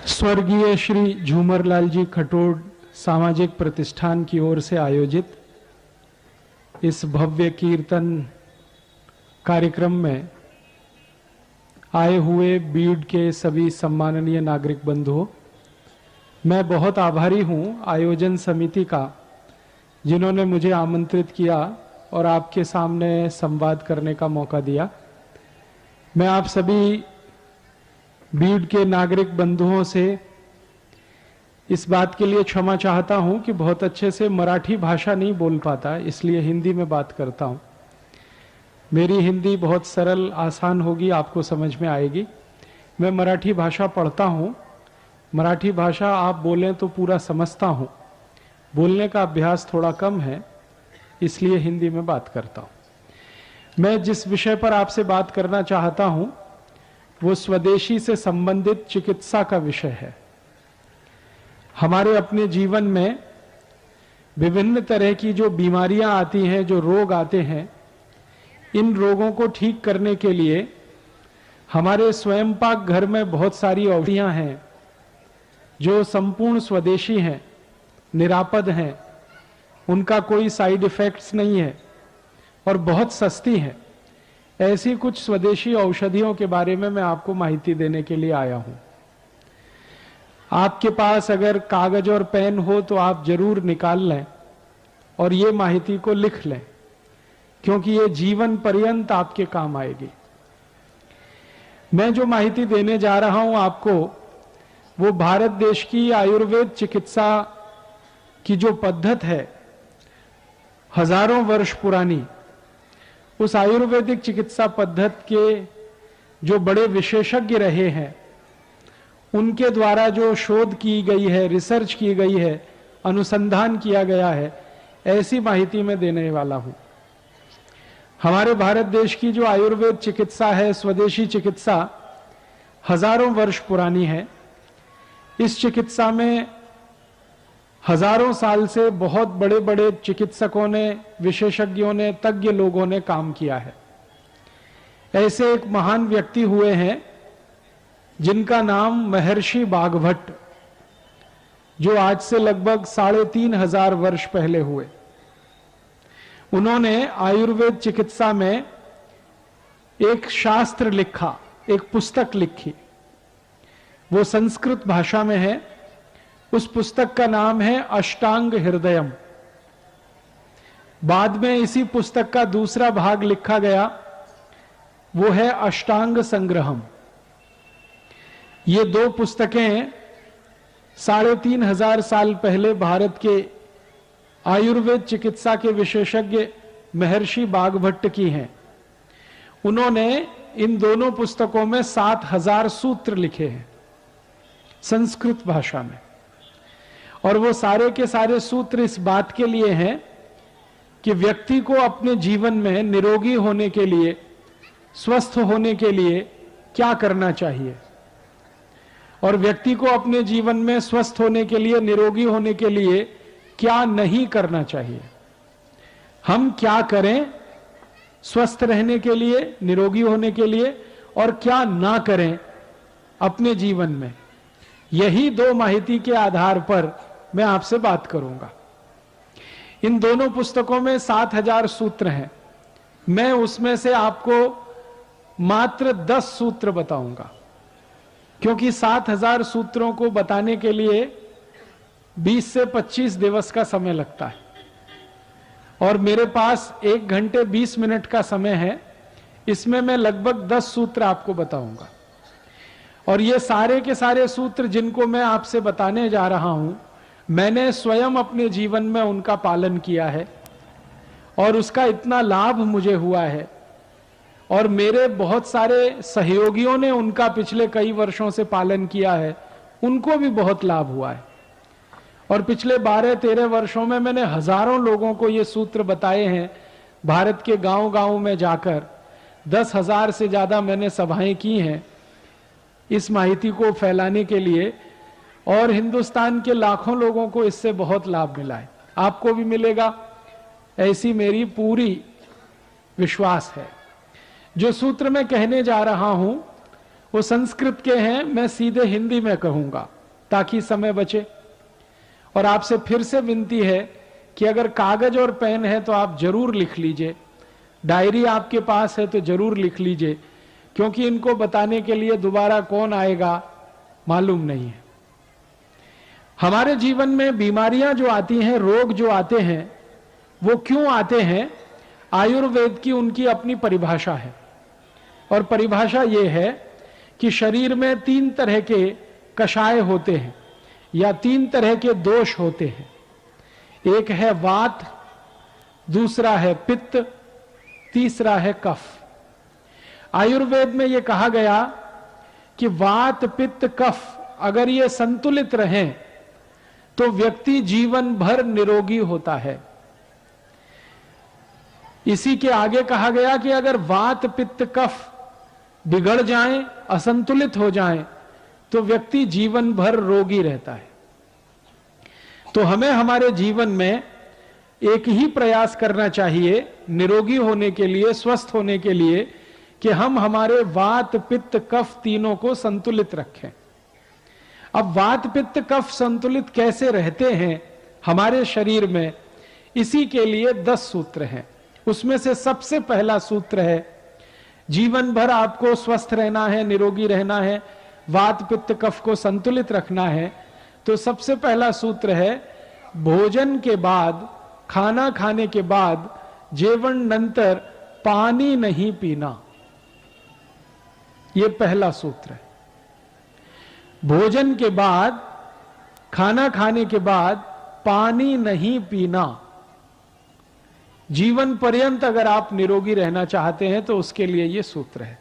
स्वर्गीय श्री झूमरलाल जी खटोड़ सामाजिक प्रतिष्ठान की ओर से आयोजित इस भव्य कीर्तन कार्यक्रम में आए हुए बीड के सभी सम्माननीय नागरिक बंधुओं, मैं बहुत आभारी हूं आयोजन समिति का, जिन्होंने मुझे आमंत्रित किया और आपके सामने संवाद करने का मौका दिया। मैं आप सभी बीड के नागरिक बंधुओं से इस बात के लिए क्षमा चाहता हूं कि बहुत अच्छे से मराठी भाषा नहीं बोल पाता, इसलिए हिंदी में बात करता हूं। मेरी हिंदी बहुत सरल आसान होगी, आपको समझ में आएगी। मैं मराठी भाषा पढ़ता हूं, मराठी भाषा आप बोलें तो पूरा समझता हूं, बोलने का अभ्यास थोड़ा कम है, इसलिए हिंदी में बात करता हूं। मैं जिस विषय पर आपसे बात करना चाहता हूं वो स्वदेशी से संबंधित चिकित्सा का विषय है। हमारे अपने जीवन में विभिन्न तरह की जो बीमारियां आती हैं, जो रोग आते हैं, इन रोगों को ठीक करने के लिए हमारे स्वयं पाक घर में बहुत सारी औषधियां हैं जो संपूर्ण स्वदेशी हैं, निरापद हैं, उनका कोई साइड इफेक्ट्स नहीं है और बहुत सस्ती हैं। ऐसी कुछ स्वदेशी औषधियों के बारे में मैं आपको माहिती देने के लिए आया हूं। आपके पास अगर कागज और पेन हो तो आप जरूर निकाल लें और ये माहिती को लिख लें, क्योंकि ये जीवन पर्यंत आपके काम आएगी। मैं जो माहिती देने जा रहा हूं आपको, वो भारत देश की आयुर्वेद चिकित्सा की जो पद्धति है, हजारों वर्ष पुरानी, उस आयुर्वेदिक चिकित्सा पद्धति के जो बड़े विशेषज्ञ रहे हैं, उनके द्वारा जो शोध की गई है, रिसर्च की गई है, अनुसंधान किया गया है, ऐसी माहिती मैं देने वाला हूं। हमारे भारत देश की जो आयुर्वेद चिकित्सा है, स्वदेशी चिकित्सा, हजारों वर्ष पुरानी है। इस चिकित्सा में हजारों साल से बहुत बड़े बड़े चिकित्सकों ने, विशेषज्ञों ने, तज्ञ लोगों ने काम किया है। ऐसे एक महान व्यक्ति हुए हैं जिनका नाम महर्षि बाघभट्ट, जो आज से लगभग 3500 वर्ष पहले हुए। उन्होंने आयुर्वेद चिकित्सा में एक शास्त्र लिखा, एक पुस्तक लिखी। वो संस्कृत भाषा में है। उस पुस्तक का नाम है अष्टांग हृदयम। बाद में इसी पुस्तक का दूसरा भाग लिखा गया, वो है अष्टांग संग्रहम। ये दो पुस्तकें 3500 साल पहले भारत के आयुर्वेद चिकित्सा के विशेषज्ञ महर्षि बाघभट्ट की हैं। उन्होंने इन दोनों पुस्तकों में 7000 सूत्र लिखे हैं संस्कृत भाषा में, और वो सारे के सारे सूत्र इस बात के लिए हैं कि व्यक्ति को अपने जीवन में निरोगी होने के लिए, स्वस्थ होने के लिए क्या करना चाहिए, और व्यक्ति को अपने जीवन में स्वस्थ होने के लिए, निरोगी होने के लिए क्या नहीं करना चाहिए। हम क्या करें स्वस्थ रहने के लिए, निरोगी होने के लिए, और क्या ना करें अपने जीवन में। यही दो माहिती के आधार पर मैं आपसे बात करूंगा। इन दोनों पुस्तकों में 7000 सूत्र हैं। मैं उसमें से आपको मात्र 10 सूत्र बताऊंगा, क्योंकि 7000 सूत्रों को बताने के लिए 20 से 25 दिवस का समय लगता है, और मेरे पास 1 घंटे 20 मिनट का समय है। इसमें मैं लगभग 10 सूत्र आपको बताऊंगा, और ये सारे के सारे सूत्र जिनको मैं आपसे बताने जा रहा हूं, मैंने स्वयं अपने जीवन में उनका पालन किया है, और उसका इतना लाभ मुझे हुआ है, और मेरे बहुत सारे सहयोगियों ने उनका पिछले कई वर्षों से पालन किया है, उनको भी बहुत लाभ हुआ है। और पिछले 12-13 वर्षों में मैंने हजारों लोगों को ये सूत्र बताए हैं। भारत के गांव-गांव में जाकर 10,000 से ज्यादा मैंने सभाएं की हैं इस माहिती को फैलाने के लिए, और हिंदुस्तान के लाखों लोगों को इससे बहुत लाभ मिला है। आपको भी मिलेगा, ऐसी मेरी पूरी विश्वास है। जो सूत्र मैं कहने जा रहा हूं वो संस्कृत के हैं, मैं सीधे हिंदी में कहूंगा। ताकि समय बचे। और आपसे फिर से विनती है कि अगर कागज और पेन है तो आप जरूर लिख लीजिए, डायरी आपके पास है तो जरूर लिख लीजिए, क्योंकि इनको बताने के लिए दोबारा कौन आएगा मालूम नहीं है। हमारे जीवन में बीमारियां जो आती हैं, रोग जो आते हैं, वो क्यों आते हैं? आयुर्वेद की उनकी अपनी परिभाषा है, और परिभाषा ये है कि शरीर में 3 तरह के कषाय होते हैं या 3 तरह के दोष होते हैं। एक है वात, दूसरा है पित्त, तीसरा है कफ। आयुर्वेद में यह कहा गया कि वात, पित्त, कफ अगर ये संतुलित रहें तो व्यक्ति जीवन भर निरोगी होता है। इसी के आगे कहा गया कि अगर वात, पित्त, कफ बिगड़ जाएं, असंतुलित हो जाएं, तो व्यक्ति जीवन भर रोगी रहता है। तो हमें हमारे जीवन में एक ही प्रयास करना चाहिए निरोगी होने के लिए, स्वस्थ होने के लिए, कि हम हमारे वात, पित्त, कफ तीनों को संतुलित रखें। अब वात, पित्त, कफ संतुलित कैसे रहते हैं हमारे शरीर में, इसी के लिए 10 सूत्र हैं। उसमें से सबसे पहला सूत्र है, जीवन भर आपको स्वस्थ रहना है, निरोगी रहना है, वात, पित्त, कफ को संतुलित रखना है, तो सबसे पहला सूत्र है, भोजन के बाद, खाना खाने के बाद, जेवण नंतर पानी नहीं पीना। यह पहला सूत्र है। भोजन के बाद, खाना खाने के बाद पानी नहीं पीना। जीवन पर्यंत अगर आप निरोगी रहना चाहते हैं तो उसके लिए यह सूत्र है।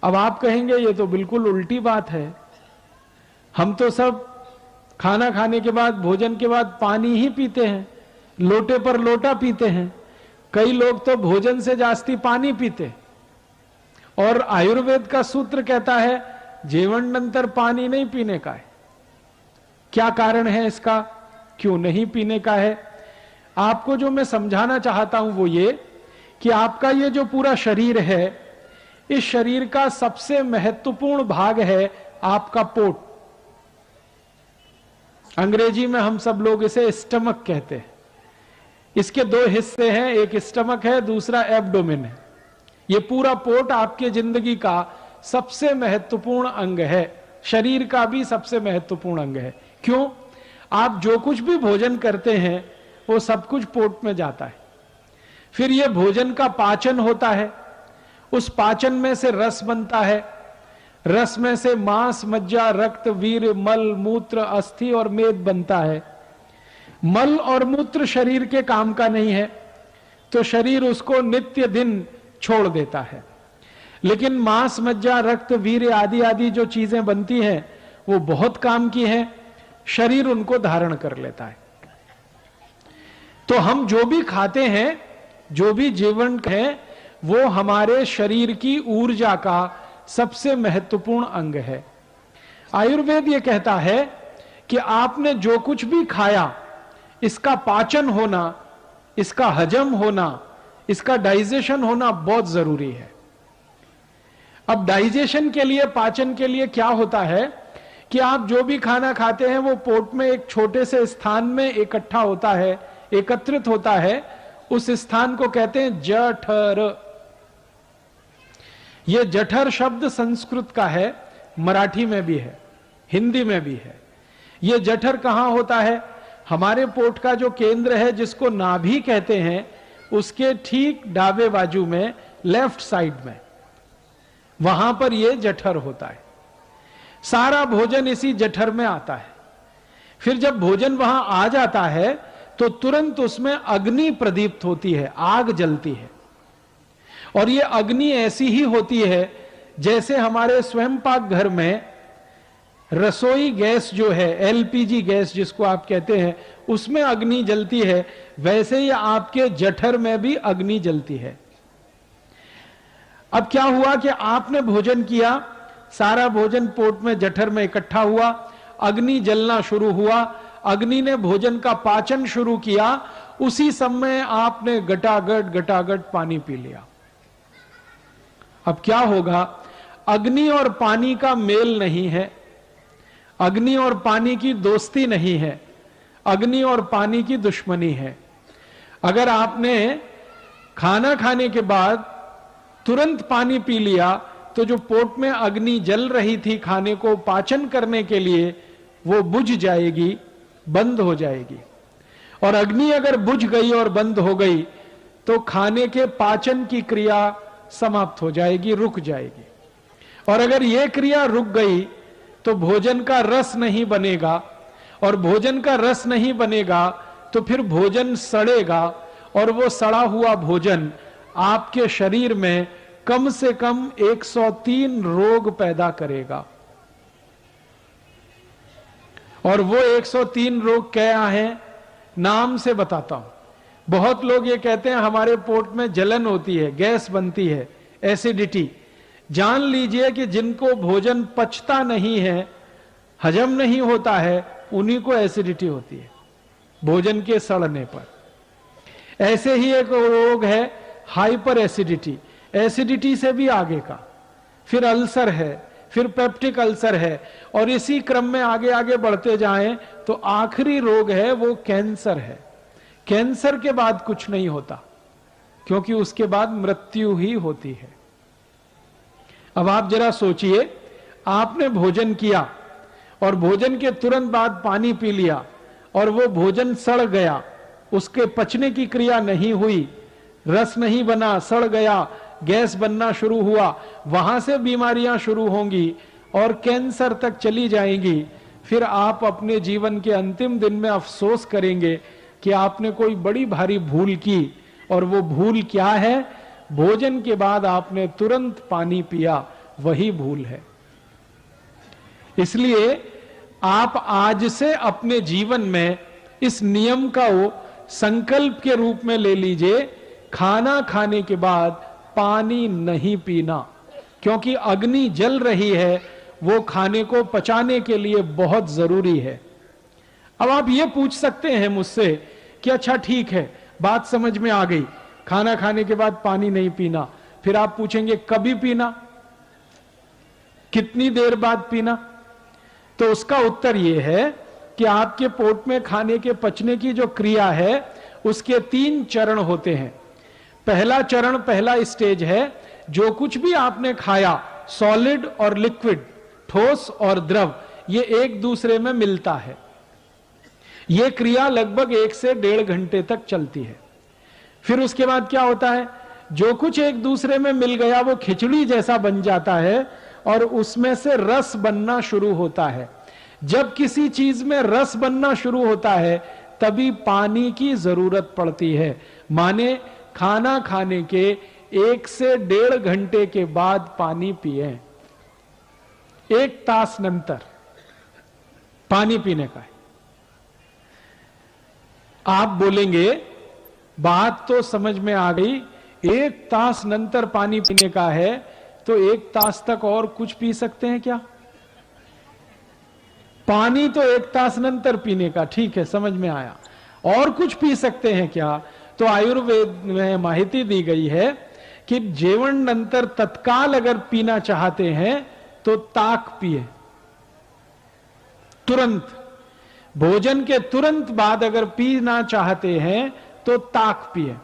अब आप कहेंगे ये तो बिल्कुल उल्टी बात है, हम तो सब खाना खाने के बाद, भोजन के बाद पानी ही पीते हैं, लोटे पर लोटा पीते हैं। कई लोग तो भोजन से जास्ती पानी पीते। और आयुर्वेद का सूत्र कहता है जेवण नंतर पानी नहीं पीने का है। क्या कारण है इसका, क्यों नहीं पीने का है? आपको जो मैं समझाना चाहता हूं वो ये कि आपका ये जो पूरा शरीर है, इस शरीर का सबसे महत्वपूर्ण भाग है आपका पोट। अंग्रेजी में हम सब लोग इसे स्टमक कहते हैं। इसके 2 हिस्से हैं, एक स्टमक है, दूसरा एब्डोमेन है। ये पूरा पोट आपके जिंदगी का सबसे महत्वपूर्ण अंग है, शरीर का भी सबसे महत्वपूर्ण अंग है। क्यों? आप जो कुछ भी भोजन करते हैं वो सब कुछ पोट में जाता है। फिर ये भोजन का पाचन होता है, उस पाचन में से रस बनता है, रस में से मांस, मज्जा, रक्त, वीर्य, मल, मूत्र, अस्थि और मेद बनता है। मल और मूत्र शरीर के काम का नहीं है, तो शरीर उसको नित्य दिन छोड़ देता है। लेकिन मांस, मज्जा, रक्त, वीर्य आदि आदि जो चीजें बनती हैं वो बहुत काम की हैं, शरीर उनको धारण कर लेता है। तो हम जो भी खाते हैं, जो भी जीवन है, वो हमारे शरीर की ऊर्जा का सबसे महत्वपूर्ण अंग है। आयुर्वेद ये कहता है कि आपने जो कुछ भी खाया, इसका पाचन होना, इसका हजम होना, इसका डाइजेशन होना बहुत जरूरी है। अब डाइजेशन के लिए, पाचन के लिए क्या होता है कि आप जो भी खाना खाते हैं वो पोट में एक छोटे से स्थान में इकट्ठा होता है, एकत्रित होता है। उस स्थान को कहते हैं जठर। यह जठर शब्द संस्कृत का है, मराठी में भी है, हिंदी में भी है। यह जठर कहां होता है? हमारे पोट का जो केंद्र है, जिसको नाभि कहते हैं, उसके ठीक दावे बाजू में, लेफ्ट साइड में, वहां पर यह जठर होता है। सारा भोजन इसी जठर में आता है। फिर जब भोजन वहां आ जाता है तो तुरंत उसमें अग्नि प्रदीप्त होती है, आग जलती है। और ये अग्नि ऐसी ही होती है जैसे हमारे स्वयं पाक घर में रसोई गैस जो है, एलपीजी गैस जिसको आप कहते हैं, उसमें अग्नि जलती है, वैसे ही आपके जठर में भी अग्नि जलती है। अब क्या हुआ कि आपने भोजन किया, सारा भोजन पोट में, जठर में इकट्ठा हुआ, अग्नि जलना शुरू हुआ, अग्नि ने भोजन का पाचन शुरू किया, उसी समय आपने गटागट गटागट पानी पी लिया। अब क्या होगा? अग्नि और पानी का मेल नहीं है, अग्नि और पानी की दोस्ती नहीं है, अग्नि और पानी की दुश्मनी है। अगर आपने खाना खाने के बाद तुरंत पानी पी लिया तो जो पोट में अग्नि जल रही थी खाने को पाचन करने के लिए, वो बुझ जाएगी, बंद हो जाएगी। और अग्नि अगर बुझ गई और बंद हो गई तो खाने के पाचन की क्रिया समाप्त हो जाएगी, रुक जाएगी। और अगर यह क्रिया रुक गई तो भोजन का रस नहीं बनेगा, और भोजन का रस नहीं बनेगा तो फिर भोजन सड़ेगा, और वो सड़ा हुआ भोजन आपके शरीर में कम से कम 103 रोग पैदा करेगा। और वो 103 रोग क्या है, नाम से बताता हूं। बहुत लोग ये कहते हैं हमारे पोट में जलन होती है, गैस बनती है, एसिडिटी। जान लीजिए कि जिनको भोजन पचता नहीं है, हजम नहीं होता है, उन्हीं को एसिडिटी होती है भोजन के सड़ने पर। ऐसे ही एक रोग है हाइपर एसिडिटी, एसिडिटी से भी आगे का, फिर अल्सर है, फिर पेप्टिक अल्सर है, और इसी क्रम में आगे आगे बढ़ते जाएं तो आखिरी रोग है वो कैंसर है। कैंसर के बाद कुछ नहीं होता, क्योंकि उसके बाद मृत्यु ही होती है। अब आप जरा सोचिए, आपने भोजन किया और भोजन के तुरंत बाद पानी पी लिया और वो भोजन सड़ गया, उसके पचने की क्रिया नहीं हुई, रस नहीं बना, सड़ गया, गैस बनना शुरू हुआ, वहां से बीमारियां शुरू होंगी और कैंसर तक चली जाएंगी। फिर आप अपने जीवन के अंतिम दिन में अफसोस करेंगे कि आपने कोई बड़ी भारी भूल की। और वो भूल क्या है? भोजन के बाद आपने तुरंत पानी पिया, वही भूल है। इसलिए आप आज से अपने जीवन में इस नियम का वो संकल्प के रूप में ले लीजिए, खाना खाने के बाद पानी नहीं पीना, क्योंकि अग्नि जल रही है, वो खाने को पचाने के लिए बहुत जरूरी है। अब आप ये पूछ सकते हैं मुझसे कि अच्छा ठीक है, बात समझ में आ गई, खाना खाने के बाद पानी नहीं पीना। फिर आप पूछेंगे कभी पीना, कितनी देर बाद पीना? तो उसका उत्तर यह है कि आपके पोट में खाने के पचने की जो क्रिया है उसके 3 चरण होते हैं। पहला चरण, पहला स्टेज है, जो कुछ भी आपने खाया, सॉलिड और लिक्विड, ठोस और द्रव, ये एक दूसरे में मिलता है। यह क्रिया लगभग 1 से 1.5 घंटे तक चलती है। फिर उसके बाद क्या होता है, जो कुछ एक दूसरे में मिल गया वो खिचड़ी जैसा बन जाता है और उसमें से रस बनना शुरू होता है। जब किसी चीज में रस बनना शुरू होता है तभी पानी की जरूरत पड़ती है। माने खाना खाने के 1 से 1.5 घंटे के बाद पानी पिए, 1 तास नंतर पानी पीने का है। आप बोलेंगे बात तो समझ में आ गई, 1 तास नंतर पानी पीने का है, तो 1 तास तक और कुछ पी सकते हैं क्या? पानी तो 1 तास नंतर पीने का, ठीक है, समझ में आया। और कुछ पी सकते हैं क्या? तो आयुर्वेद में माहिती दी गई है कि जेवण नंतर तत्काल अगर पीना चाहते हैं तो ताक पिए, तुरंत। भोजन के तुरंत बाद अगर पीना चाहते हैं तो ताक पिए।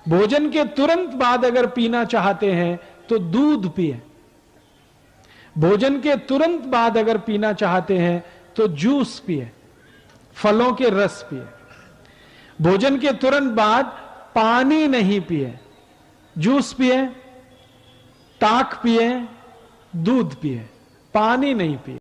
भोजन के तुरंत बाद अगर पीना चाहते हैं तो दूध पिए। भोजन के तुरंत बाद अगर पीना चाहते हैं तो जूस पिए, फलों के रस पिए। भोजन के तुरंत बाद पानी नहीं पिए, जूस पिए, ताक पिए, दूध पिए, पानी नहीं पिए।